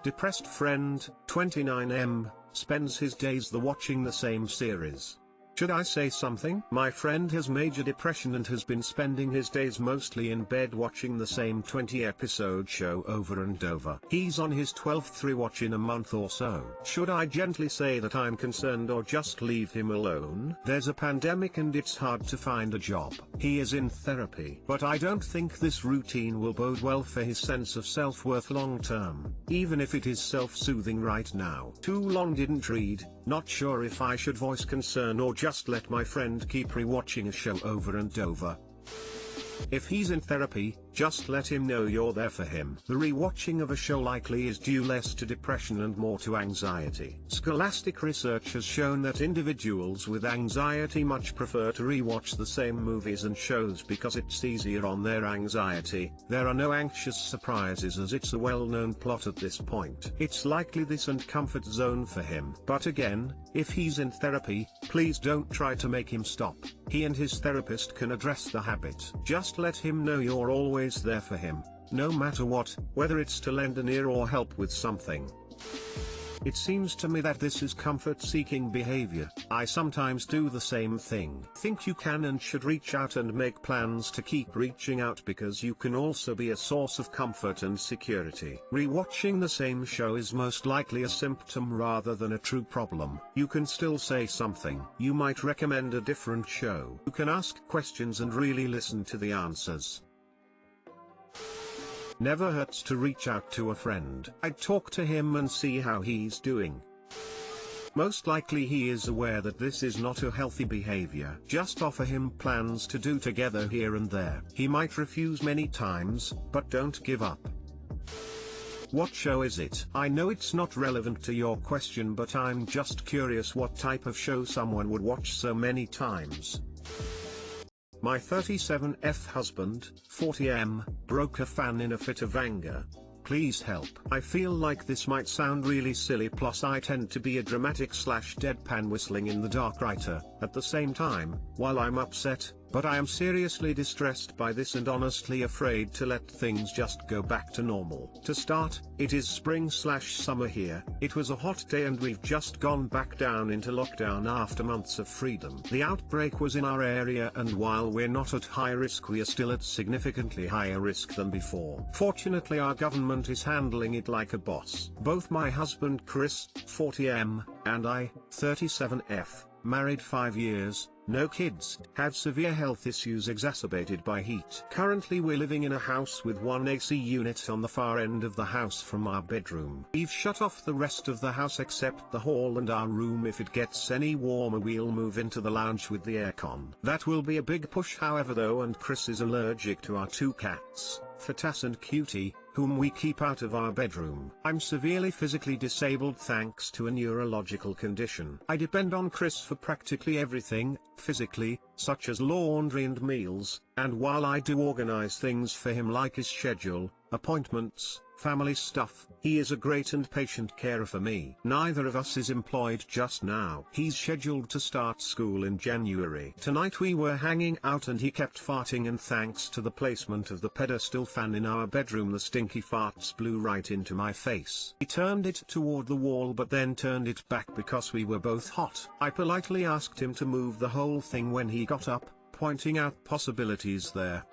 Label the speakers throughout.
Speaker 1: Depressed friend, 29M, spends his days watching the same series. Should I say something? My friend has major depression and has been spending his days mostly in bed watching the same 20-episode show over and over. He's on his 12th rewatch in a month or so. Should I gently say that I'm concerned or just leave him alone? There's a pandemic and it's hard to find a job. He is in therapy. But I don't think this routine will bode well for his sense of self-worth long term, even if it is self-soothing right now. Too long didn't read, not sure if I should voice concern or just let my friend keep rewatching a show over and over. If he's in therapy, just let him know you're there for him. The rewatching of a show likely is due less to depression and more to anxiety. Scholastic research has shown that individuals with anxiety much prefer to rewatch the same movies and shows because it's easier on their anxiety. There are no anxious surprises as it's a well-known plot at this point. It's likely this and comfort zone for him. But again, if he's in therapy, please don't try to make him stop. He and his therapist can address the habit. Just let him know you're always there for him, no matter what, whether it's to lend an ear or help with something. It seems to me that this is comfort-seeking behavior. I sometimes do the same thing. Think you can and should reach out and make plans to keep reaching out because you can also be a source of comfort and security. Rewatching the same show is most likely a symptom rather than a true problem. You can still say something. You might recommend a different show. You can ask questions and really listen to the answers. Never hurts to reach out to a friend. I'd talk to him and see how he's doing. Most likely he is aware that this is not a healthy behavior. Just offer him plans to do together here and there. He might refuse many times, but don't give up. What show is it? I know it's not relevant to your question, but I'm just curious what type of show someone would watch so many times. My 37F husband, 40M, broke a fan in a fit of anger. Please help. I feel like this might sound really silly, plus I tend to be a dramatic / deadpan whistling in the dark writer. At the same time, while I'm upset, but I am seriously distressed by this and honestly afraid to let things just go back to normal. To start, it is spring / summer here. It was a hot day and we've just gone back down into lockdown after months of freedom. The outbreak was in our area, and while we're not at high risk, we are still at significantly higher risk than before. Fortunately, our government is handling it like a boss. Both my husband Chris, 40M, and I, 37F, married 5 years, no kids, have severe health issues exacerbated by heat. Currently we're living in a house with one AC unit on the far end of the house from our bedroom. We've shut off the rest of the house except the hall and our room. If it gets any warmer we'll move into the lounge with the aircon. That will be a big push however though, and Chris is allergic to our 2 cats, Fatas and Cutie, whom we keep out of our bedroom. I'm severely physically disabled thanks to a neurological condition. I depend on Chris for practically everything, physically, such as laundry and meals, and while I do organize things for him like his schedule, appointments, family stuff, he is a great and patient carer for me. Neither of us is employed just now. He's scheduled to start school in January. Tonight we were hanging out and he kept farting, and thanks to the placement of the pedestal fan in our bedroom the stinky farts blew right into my face. He turned it toward the wall but then turned it back because we were both hot. I politely asked him to move the whole thing when he got up, pointing out possibilities there,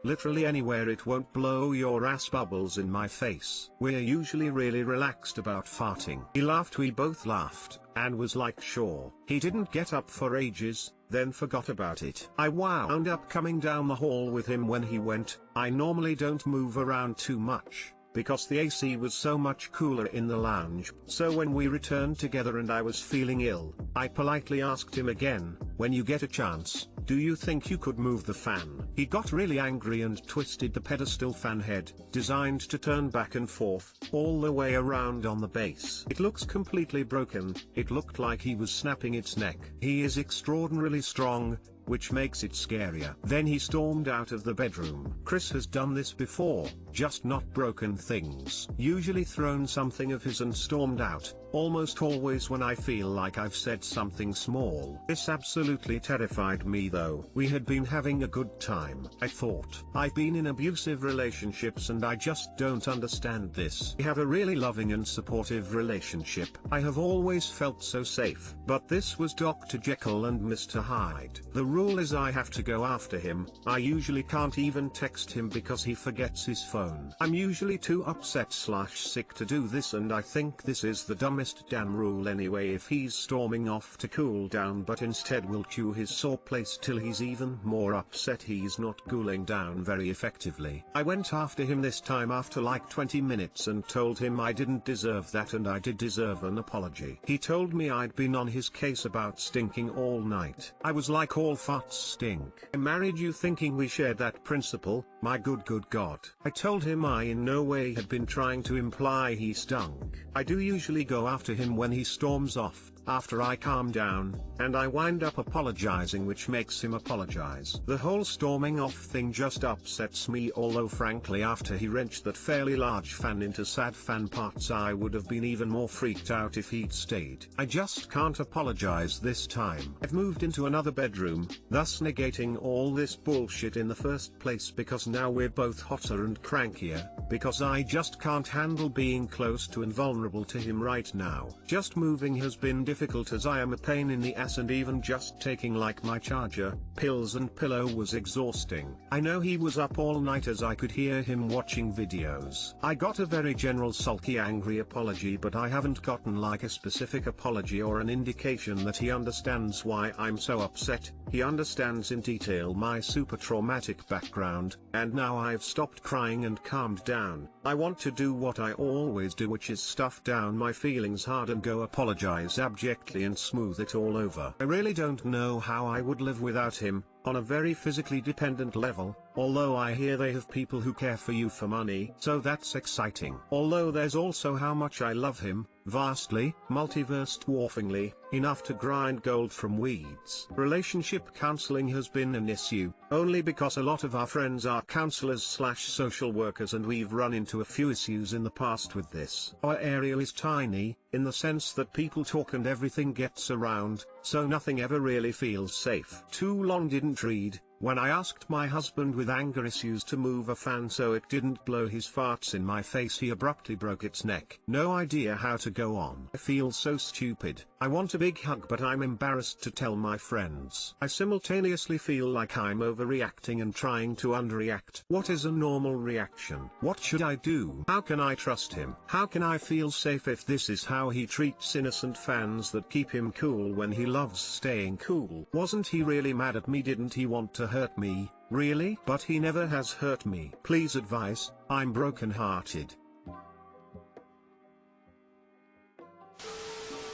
Speaker 1: literally anywhere it won't blow your ass bubbles in my face. We're usually really relaxed about farting. He laughed, we both laughed, and was like sure. He didn't get up for ages, then forgot about it. I wound up coming down the hall with him when he went. I normally don't move around too much, because the AC was so much cooler in the lounge. So when we returned together and I was feeling ill, I politely asked him again, when you get a chance, do you think you could move the fan? He got really angry and twisted the pedestal fan head, designed to turn back and forth, all the way around on the base. It looks completely broken. It looked like he was snapping its neck. He is extraordinarily strong, which makes it scarier. Then he stormed out of the bedroom. Chris has done this before, just not broken things. Usually thrown something of his and stormed out, almost always when I feel like I've said something small. This absolutely terrified me though. We had been having a good time. I thought, I've been in abusive relationships and I just don't understand this. We have a really loving and supportive relationship. I have always felt so safe. But this was Dr. Jekyll and Mr. Hyde. The rule is I have to go after him. I usually can't even text him because he forgets his phone. I'm usually too upset/sick to do this, and I think this is the dumbest damn rule anyway. If he's storming off to cool down but instead will chew his sore place till he's even more upset, he's not cooling down very effectively. I went after him this time after like 20 minutes and told him I didn't deserve that and I did deserve an apology. He told me I'd been on his case about stinking all night. I was like, all farts stink. I married you thinking we shared that principle, my good God. I told him I in no way had been trying to imply he stunk. I do usually go after him when he storms off, after I calm down, and I wind up apologizing, which makes him apologize. The whole storming off thing just upsets me, although frankly after he wrenched that fairly large fan into sad fan parts I would have been even more freaked out if he'd stayed. I just can't apologize this time. I've moved into another bedroom, thus negating all this bullshit in the first place, because now we're both hotter and crankier, because I just can't handle being close to and vulnerable to him right now. Just moving has been difficult as I am a pain in the ass, and even just taking like my charger, pills and pillow was exhausting. I know he was up all night as I could hear him watching videos. I got a very general sulky angry apology, but I haven't gotten like a specific apology or an indication that he understands why I'm so upset. He understands in detail my super traumatic background, and now I've stopped crying and calmed down. I want to do what I always do, which is stuff down my feelings hard and go apologize abjectly and smooth it all over. I really don't know how I would live without him, on a very physically dependent level, although I hear they have people who care for you for money, so that's exciting. Although there's also how much I love him, vastly, multiverse dwarfingly, enough to grind gold from weeds. Relationship counseling has been an issue, only because a lot of our friends are counselors/social workers and we've run into a few issues in the past with this. Our area is tiny, in the sense that people talk and everything gets around, so nothing ever really feels safe. Too long didn't read. When I asked my husband with anger issues to move a fan so it didn't blow his farts in my face, he abruptly broke its neck. No idea how to go on. I feel so stupid. I want a big hug, but I'm embarrassed to tell my friends. I simultaneously feel like I'm overreacting and trying to underreact. What is a normal reaction? What should I do? How can I trust him? How can I feel safe if this is how he treats innocent fans that keep him cool when he loves staying cool? Wasn't he really mad at me? Didn't he want to hurt me? Really? But he never has hurt me. Please advise, I'm broken-hearted.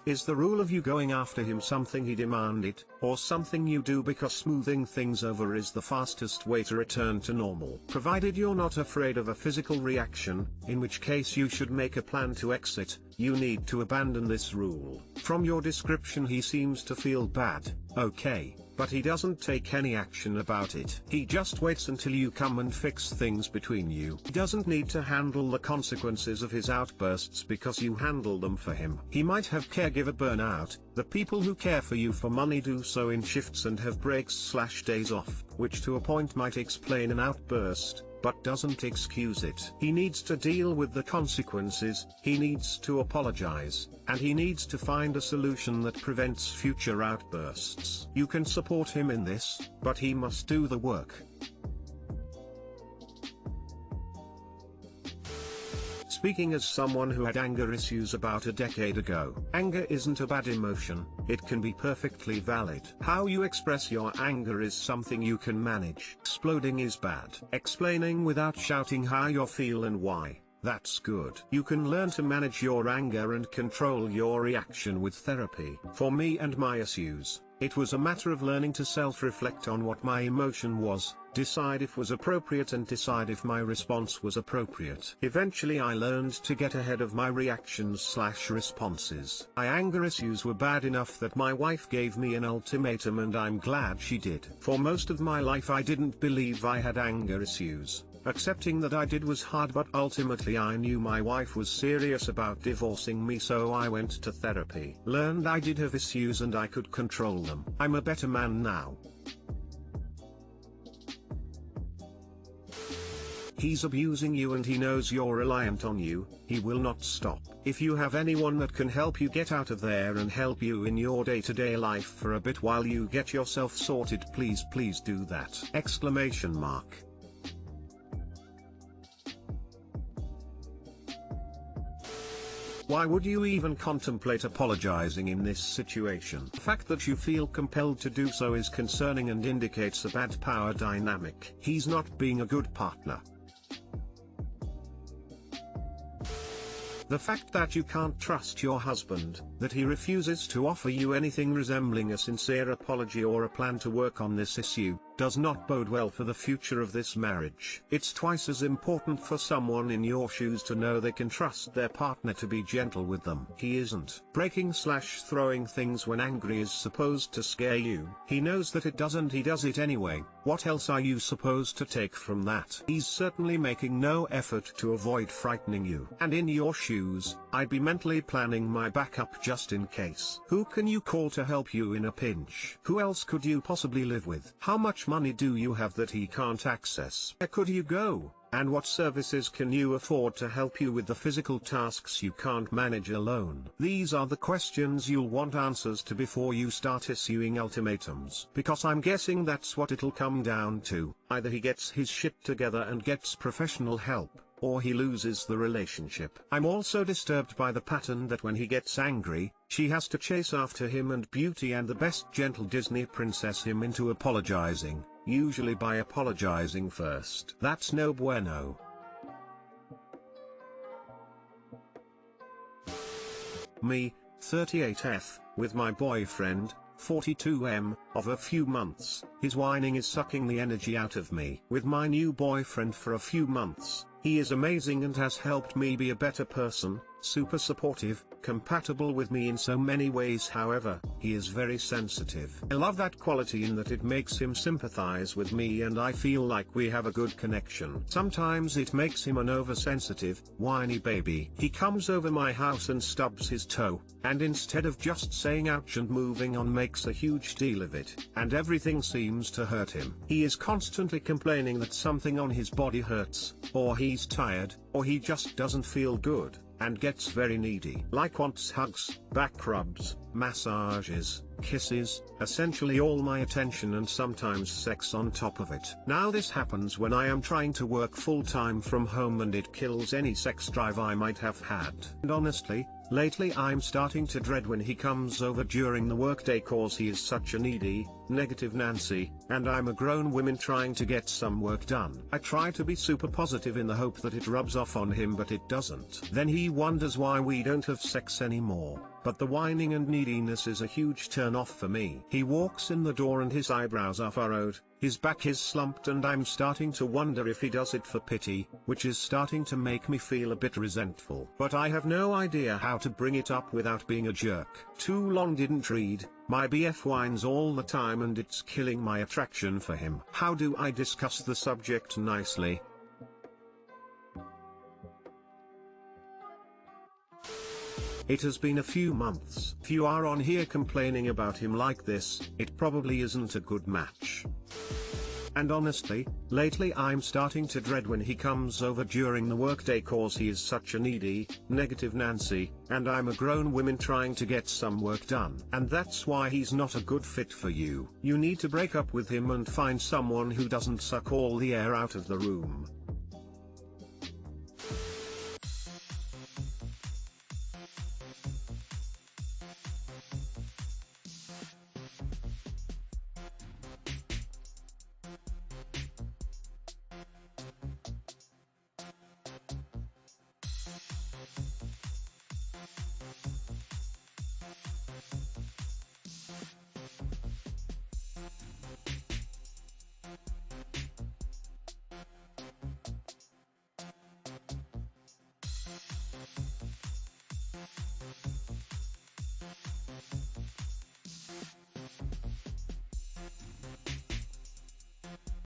Speaker 1: Is the rule of you going after him something he demanded, or something you do because smoothing things over is the fastest way to return to normal? Provided you're not afraid of a physical reaction, in which case you should make a plan to exit, you need to abandon this rule. From your description he seems to feel bad, okay, but he doesn't take any action about it. He just waits until you come and fix things between you. He doesn't need to handle the consequences of his outbursts because you handle them for him. He might have caregiver burnout. The people who care for you for money do so in shifts and have breaks/days off, which to a point might explain an outburst, but doesn't excuse it. He needs to deal with the consequences, he needs to apologize, and he needs to find a solution that prevents future outbursts. You can support him in this, but he must do the work. Speaking as someone who had anger issues about a decade ago, anger isn't a bad emotion, it can be perfectly valid. How you express your anger is something you can manage. Exploding is bad. Explaining without shouting how you feel and why, that's good. You can learn to manage your anger and control your reaction with therapy. For me and my issues, it was a matter of learning to self-reflect on what my emotion was, decide if was appropriate and decide if my response was appropriate. Eventually I learned to get ahead of my reactions/responses. My anger issues were bad enough that my wife gave me an ultimatum, and I'm glad she did. For most of my life I didn't believe I had anger issues. Accepting that I did was hard, but ultimately I knew my wife was serious about divorcing me, so I went to therapy. Learned I did have issues and I could control them. I'm a better man now. He's abusing you and he knows you're reliant on you. He will not stop. If you have anyone that can help you get out of there and help you in your day-to-day life for a bit while you get yourself sorted, please do that! Exclamation mark. Why would you even contemplate apologizing in this situation? The fact that you feel compelled to do so is concerning and indicates a bad power dynamic. He's not being a good partner. The fact that you can't trust your husband, that he refuses to offer you anything resembling a sincere apology or a plan to work on this issue, does not bode well for the future of this marriage. It's twice as important for someone in your shoes to know they can trust their partner to be gentle with them. He isn't. Breaking/throwing things when angry is supposed to scare you. He knows that it doesn't. He does it anyway. What else are you supposed to take from that? He's certainly making no effort to avoid frightening you. And in your shoes, I'd be mentally planning my backup just in case. Who can you call to help you in a pinch? Who else could you possibly live with? How much money do you have that he can't access? Where could you go? And what services can you afford to help you with the physical tasks you can't manage alone? These are the questions you'll want answers to before you start issuing ultimatums. Because I'm guessing that's what it'll come down to. Either he gets his shit together and gets professional help, or he loses the relationship. I'm also disturbed by the pattern that when he gets angry, she has to chase after him and Beauty and the best gentle Disney princess him into apologizing, usually by apologizing first. That's no bueno. Me, 38F, with my boyfriend, 42M, of a few months. His whining is sucking the energy out of me. With my new boyfriend for a few months, he is amazing and has helped me be a better person, super supportive, compatible with me in so many ways. However, he is very sensitive. I love that quality in that it makes him sympathize with me and I feel like we have a good connection. Sometimes it makes him an oversensitive, whiny baby. He comes over my house and stubs his toe, and instead of just saying ouch and moving on makes a huge deal of it, and everything seems to hurt him. He is constantly complaining that something on his body hurts, or he's tired, or he just doesn't feel good, and gets very needy. Like wants hugs, back rubs, massages, kisses, essentially all my attention and sometimes sex on top of it. Now this happens when I am trying to work full-time from home and it kills any sex drive I might have had. And honestly, lately I'm starting to dread when he comes over during the workday cause he is such a needy, negative Nancy, and I'm a grown woman trying to get some work done. I try to be super positive in the hope that it rubs off on him, but it doesn't. Then he wonders why we don't have sex anymore. But the whining and neediness is a huge turn off for me. He walks in the door and his eyebrows are furrowed, his back is slumped, and I'm starting to wonder if he does it for pity, which is starting to make me feel a bit resentful. But I have no idea how to bring it up without being a jerk. Too long didn't read. My BF whines all the time and it's killing my attraction for him. How do I discuss the subject nicely? It has been a few months. If you are on here complaining about him like this, it probably isn't a good match. And honestly, lately I'm starting to dread when he comes over during the workday cause he is such a needy, negative Nancy, and I'm a grown woman trying to get some work done. And that's why he's not a good fit for you. You need to break up with him and find someone who doesn't suck all the air out of the room.